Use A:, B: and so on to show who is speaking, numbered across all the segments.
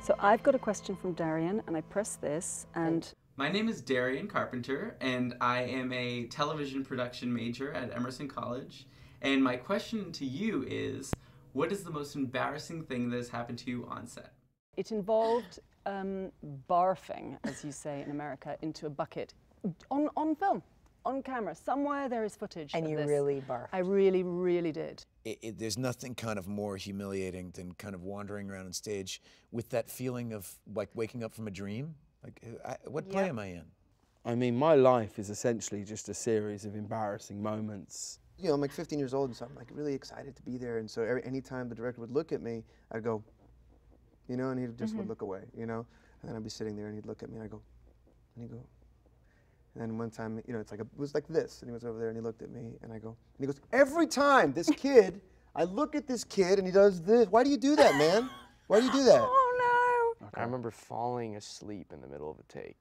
A: So I've got a question from Darian, and I press this, and...
B: My name is Darian Carpenter, and I am a television production major at Emerson College. And my question to you is, what is the most embarrassing thing that has happened to you on set?
A: It involved barfing, as you say in America, into a bucket on film, on camera. Somewhere there is footage
C: and
A: of
C: you
A: this.
C: really barfed.
A: I really, really did.
D: There's nothing kind of more humiliating than kind of wandering around on stage with that feeling of like waking up from a dream. Like, what play am I in?
E: I mean, my life is essentially just a series of embarrassing moments.
F: You know, I'm like 15 years old, and so I'm like really excited to be there. And so anytime the director would look at me, I'd go, you know, and he just would look away, you know. And then I'd be sitting there, and he'd look at me, and I'd go, and he'd go. And then one time, you know, it was like this, and he was over there, and he looked at me, and I go, and he goes, every time this kid, I look at this kid, and he does this. Why do you do that, man? Why do you do that?
C: Oh no!
G: I remember falling asleep in the middle of a take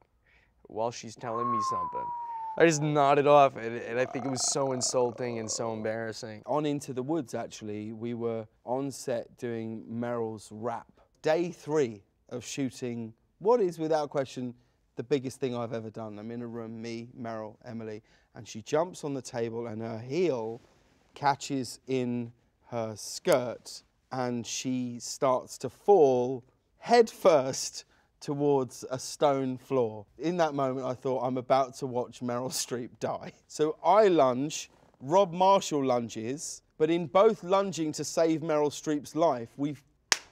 G: while she's telling me something. I just nodded off, and I think it was so insulting and so embarrassing.
E: On Into the Woods, actually, we were on set doing Meryl's rap. Day 3 of shooting what is, without question, the biggest thing I've ever done. I'm in a room, me, Meryl, Emily, and she jumps on the table and her heel catches in her skirt and she starts to fall head first towards a stone floor. In that moment, I thought, I'm about to watch Meryl Streep die. So I lunge, Rob Marshall lunges, but in both lunging to save Meryl Streep's life, we've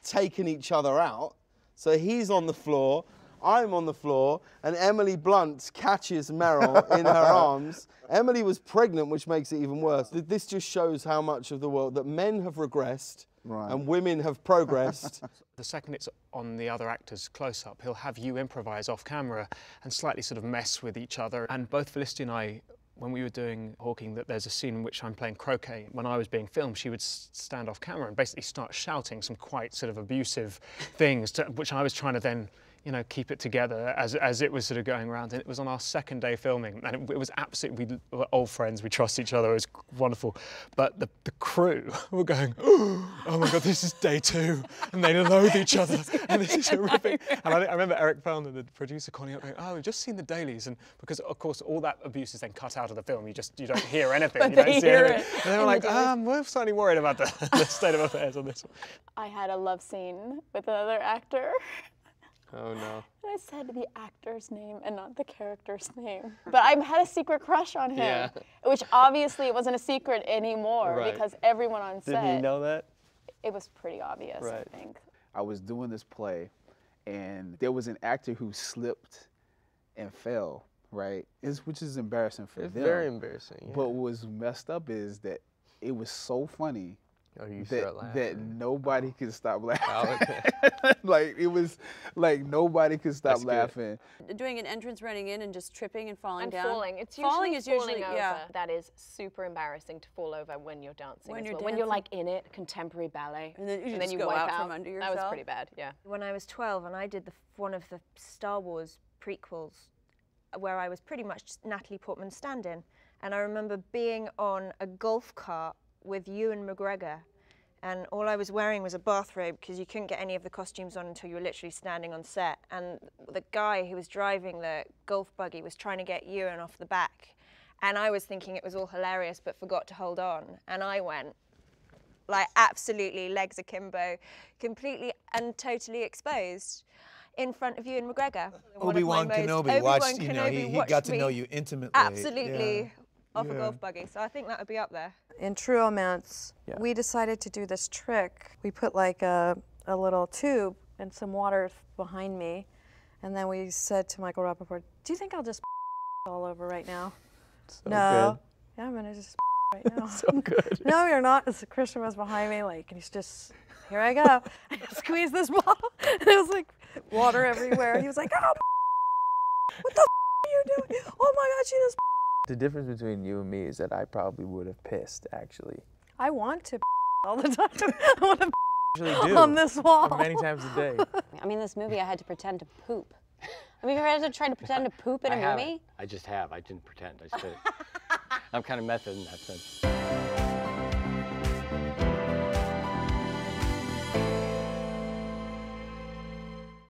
E: taken each other out. So he's on the floor, I'm on the floor, and Emily Blunt catches Meryl in her arms. Emily was pregnant, which makes it even worse. This just shows how much of the world that men have regressed and women have progressed.
H: The second it's on the other actor's close-up, he'll have you improvise off camera and slightly sort of mess with each other. And both Felicity and I, when we were doing Hawking, that there's a scene in which I'm playing croquet. When I was being filmed, she would stand off camera and basically start shouting some quite sort of abusive things, which I was trying to then, you know, keep it together as it was sort of going around. And it was on our second day filming, and it was absolutely, we were old friends, we trust each other, it was wonderful. But the crew were going, oh my God, this is day 2, and they loathe each other, and this is horrific. And I remember Eric Fellner, the producer, calling up going, oh, we've just seen the dailies, and because of course all that abuse is then cut out of the film, you don't hear anything,
C: But
H: you don't
C: they
H: see
C: hear
H: anything.
C: it.
H: And they were like, we're slightly worried about the state of affairs on this one.
I: I had a love scene with another actor.
G: Oh no.
I: I said the actor's name and not the character's name. But I had a secret crush on him, which obviously it wasn't a secret anymore because everyone on set.
G: Didn't he know that?
I: It was pretty obvious, I think.
J: I was doing this play, and there was an actor who slipped and fell, right? Which is embarrassing for them.
G: It's very embarrassing. Yeah.
J: But what was messed up is that it was so funny.
G: Oh, you start laughing.
J: That nobody could stop laughing. Like, it was like nobody could stop laughing.
K: Doing an entrance, running in, and just tripping and falling down.
L: Falling. It's
K: falling
L: usually
K: is usually,
L: over. That is super embarrassing to fall over when you're dancing. When you're like in it, contemporary ballet,
K: and then you just
L: you
K: go
L: wipe
K: out from under yourself.
L: That was pretty bad, yeah.
M: When I was 12 and I did one of the Star Wars prequels where I was pretty much Natalie Portman's stand-in, and I remember being on a golf cart with Ewan McGregor, and all I was wearing was a bathrobe because you couldn't get any of the costumes on until you were literally standing on set. And the guy who was driving the golf buggy was trying to get Ewan off the back. And I was thinking it was all hilarious, but forgot to hold on. And I went, like, absolutely legs akimbo, completely and totally exposed in front of Ewan McGregor.
D: Obi-Wan Kenobi watched, you know, he got to know you intimately.
M: Absolutely. Off a golf buggy, so I think that would be up there.
N: In True Romance, we decided to do this trick. We put like a little tube and some water behind me, and then we said to Michael Rappaport, do you think I'll just all over right now?
G: So
N: no.
G: Good.
N: Yeah, I'm gonna just right now.
G: So good.
N: No, you're not. Christian was behind me, like, and he's just, here I go. I squeeze this ball, and it was like water everywhere. He was like, oh, what the are you doing? Oh my God, she just.
G: The difference between you and me is that I probably would have pissed, actually.
N: I want to all the time. I want to
G: actually do.
N: On this wall.
G: Many times a day.
K: I mean, this movie I had to pretend to poop. I mean, have you ever had to try to pretend to poop in a movie?
O: I just have. I didn't pretend. I just did it. I'm kind of method in that sense.